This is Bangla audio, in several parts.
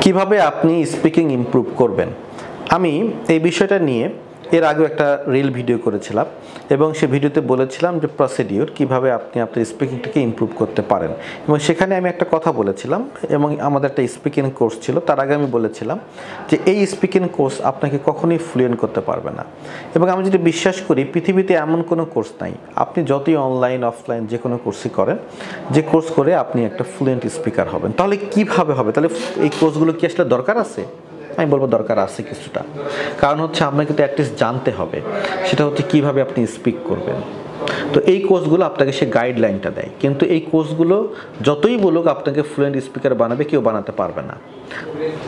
কিভাবে আপনি স্পিকিং ইমপ্রুভ করবেন? আমি এই বিষয়টা নিয়ে এর আগেও একটা রিল ভিডিও করেছিলাম এবং সেই ভিডিওতে বলেছিলাম যে প্রসিডিউর কিভাবে আপনি আপনার স্পিকিংটাকে ইমপ্রুভ করতে পারেন, এবং সেখানে আমি একটা কথা বলেছিলাম এবং আমাদের একটা স্পিকিং কোর্স ছিল। তার আগে আমি বলেছিলাম যে এই স্পিকিং কোর্স আপনাকে কখনোই ফ্লুয়েন্ট করতে পারবে না, এবং আমি যেটা বিশ্বাস করি পৃথিবীতে এমন কোনো কোর্স নাই, আপনি যতই অনলাইন অফলাইন যে কোনো কোর্সই করেন, যে কোর্স করে আপনি একটা ফ্লুয়েন্ট স্পিকার হবেন। তাহলে কিভাবে হবে? তাহলে এই কোর্সগুলো কি আসলে দরকার আছে? আমি বলবো দরকার আছে কিছুটা। কারণ হচ্ছে আপনাকে তো অ্যাটলিস্ট জানতে হবে সেটা হচ্ছে কীভাবে আপনি স্পিক করবেন। তো এই কোর্সগুলো আপনাকে সে গাইডলাইনটা দেয়, কিন্তু এই কোর্সগুলো যতই বলুক আপনাকে ফ্লুয়েন্ট স্পিকার বানাবে, কেউ বানাতে পারবে না।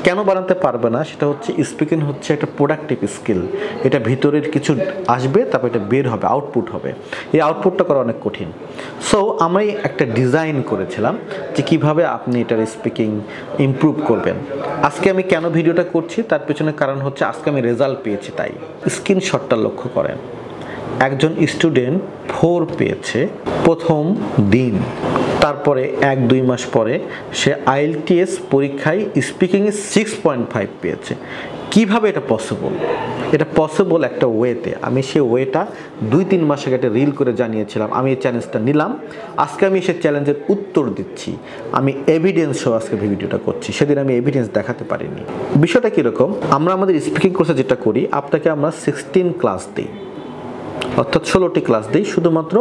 কেন বানাতে পারবে না? সেটা হচ্ছে স্পিকিং হচ্ছে একটা প্রোডাক্টিভ স্কিল। এটা ভিতরের কিছু আসবে, তারপর এটা বের হবে, আউটপুট হবে। এই আউটপুটটা করা অনেক কঠিন। সো আমি একটা ডিজাইন করেছিলাম যে কিভাবে আপনি এটার স্পিকিং ইমপ্রুভ করবেন। আজকে আমি কেন ভিডিওটা করছি তার পেছনে কারণ হচ্ছে আজকে আমি রেজাল্ট পেয়েছি, তাই স্ক্রিনশটটা লক্ষ্য করেন। একজন স্টুডেন্ট 4 পেয়েছে প্রথম দিন, তারপরে 1-2 মাস পরে সে IELTS পরীক্ষায় স্পিকিংয়ে 6.5 পেয়েছে। কিভাবে এটা পসিবল? এটা পসিবল একটা ওয়েতে। আমি সেই ওয়েটা 2-3 মাস আগে একটা রিল করে জানিয়েছিলাম। আমি এই চ্যালেঞ্জটা নিলাম, আজকে আমি সেই চ্যালেঞ্জের উত্তর দিচ্ছি। আমি এভিডেন্স সহ আজকে ভিডিওটা করছি, সেদিন আমি এভিডেন্স দেখাতে পারিনি। বিষয়টা কীরকম? আমরা আমাদের স্পিকিং কোর্সে যেটা করি, আপনাকে আমরা 16 ক্লাস দিই, অর্থাৎ 16টি ক্লাস দিই শুধুমাত্র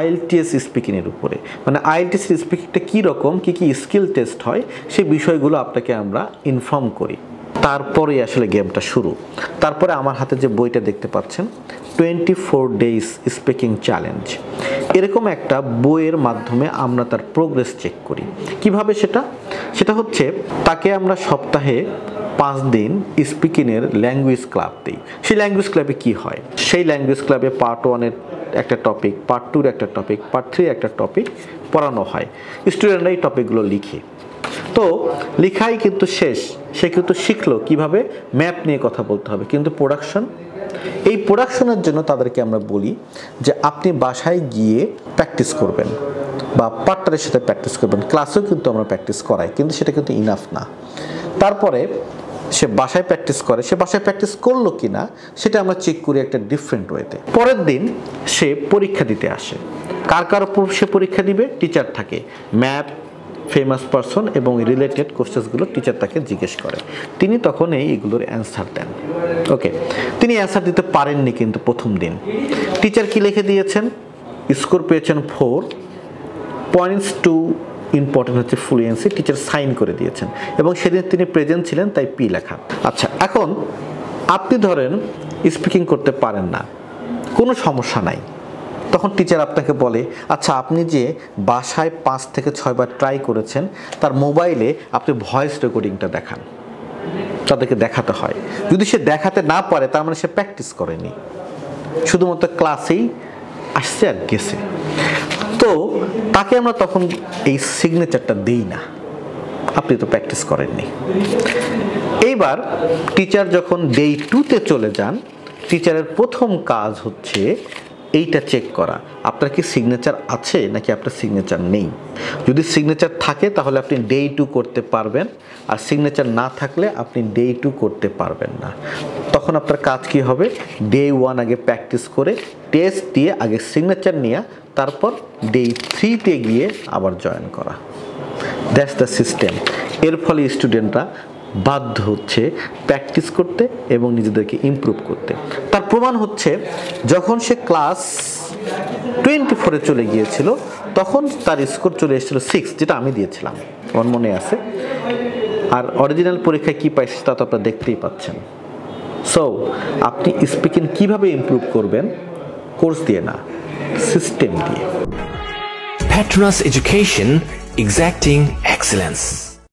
IELTS স্পিকিংয়ের উপরে। মানে IELTS স্পিকিংটা কীরকম, কী কী স্কিল টেস্ট হয় সেই বিষয়গুলো আপনাকে আমরা ইনফর্ম করি। তারপরে আসলে গেমটা শুরু। তারপরে আমার হাতে যে বইটা দেখতে পাচ্ছেন 24 ডেজ স্পিকিং চ্যালেঞ্জ, এরকম একটা বইয়ের মাধ্যমে আমরা তার প্রোগ্রেস চেক করি। কিভাবে সেটা হচ্ছে তাকে আমরা সপ্তাহে 5 দিন স্পিকিংয়ের ল্যাঙ্গুয়েজ ক্লাব দিই। সেই ল্যাঙ্গুয়েজ ক্লাবে কি হয়? সেই ল্যাঙ্গুয়েজ ক্লাবে পার্ট 1-এর একটা টপিক, পার্ট 2-এর একটা টপিক, পার্ট 3-এর একটা টপিক পড়ানো হয়। স্টুডেন্টরা এই টপিকগুলো লিখে, তো লেখাই কিন্তু শেষ। সে কিন্তু শিখলো কিভাবে ম্যাপ নিয়ে কথা বলতে হবে, কিন্তু এই প্রোডাকশনের জন্য তাদেরকে আমরা বলি যে আপনি বাসায় গিয়ে প্র্যাকটিস করবেন বা পার্টনারের সাথে প্র্যাকটিস করবেন। ক্লাসেও কিন্তু আমরা প্র্যাকটিস করাই, কিন্তু সেটা কিন্তু ইনাফ না। তারপরে সে বাসায় প্র্যাকটিস করে, সে বাসায় প্র্যাকটিস করলো কি না সেটা আমরা চেক করি একটা ডিফারেন্ট ওয়েতে। পরের দিন সে পরীক্ষা দিতে আসে। কার উপর সে পরীক্ষা দিবে? টিচার থাকে, ম্যাথ, ফেমাস পারসন এবং রিলেটেড কোশ্চেনগুলো টিচার তাকে জিজ্ঞেস করে, তিনি তখন এইগুলোর অ্যান্সার দেন। ওকে, তিনি অ্যান্সার দিতে পারেননি, কিন্তু প্রথম দিন টিচার কি লিখে দিয়েছেন? স্কোর পেয়েছেন 4 পয়েন্টস টু ইম্পর্টেন্ট হচ্ছে ফ্লুয়েন্সি, টিচার সাইন করে দিয়েছেন এবং সেদিন তিনি প্রেজেন্ট ছিলেন, তাই P লেখা। আচ্ছা, এখন আপনি ধরেন স্পিকিং করতে পারেন না, কোনো সমস্যা নাই। তখন টিচার আপনাকে বলে, আচ্ছা আপনি যে বাসায় 5 থেকে 6 বার ট্রাই করেছেন, তার মোবাইলে আপনি ভয়েস রেকর্ডিংটা দেখান। তাদেরকে দেখাতে হয়। যদি সে দেখাতে না পারে তার মানে সে প্র্যাকটিস করেনি, শুধুমাত্র ক্লাসেই আসছে আর গেছে। তো তাকে আমরা তখন এই সিগনেচারটা দিই না, আপনি তো প্র্যাকটিস করেননি। এইবার টিচার যখন ডে 2-তে চলে যান, টিচারের প্রথম কাজ হচ্ছে এইটা চেক করা, আপনার কি সিগনেচার আছে নাকি আপনার সিগনেচার নেই। যদি সিগনেচার থাকে তাহলে আপনি ডে 2 করতে পারবেন, আর সিগনেচার না থাকলে আপনি ডে 2 করতে পারবেন না। তখন আপনার কাজ কি হবে? ডে 1 আগে প্র্যাকটিস করে টেস্ট দিয়ে আগে সিগনেচার নিয়ে তারপর ডে 3-তে গিয়ে আবার জয়েন করা। That's the system. এর ফলে স্টুডেন্টরা বাধ্য হচ্ছে প্র্যাকটিস করতে এবং নিজেদেরকে ইমপ্রুভ করতে। তার প্রমাণ হচ্ছে যখন সে ক্লাস 24-এ চলে গিয়েছিল তখন তার স্কোর চলে এসেছিল 6, যেটা আমি দিয়েছিলাম, আমার মনে আছে। আর অরিজিনাল পরীক্ষায় কি পাইছে তা তো আপনারা দেখতেই পাচ্ছেন। সো আপনি স্পিকিং কিভাবে ইমপ্রুভ করবেন? কোর্স দিয়ে না, সিস্টেম দিয়ে। Petronas Education, exacting excellence.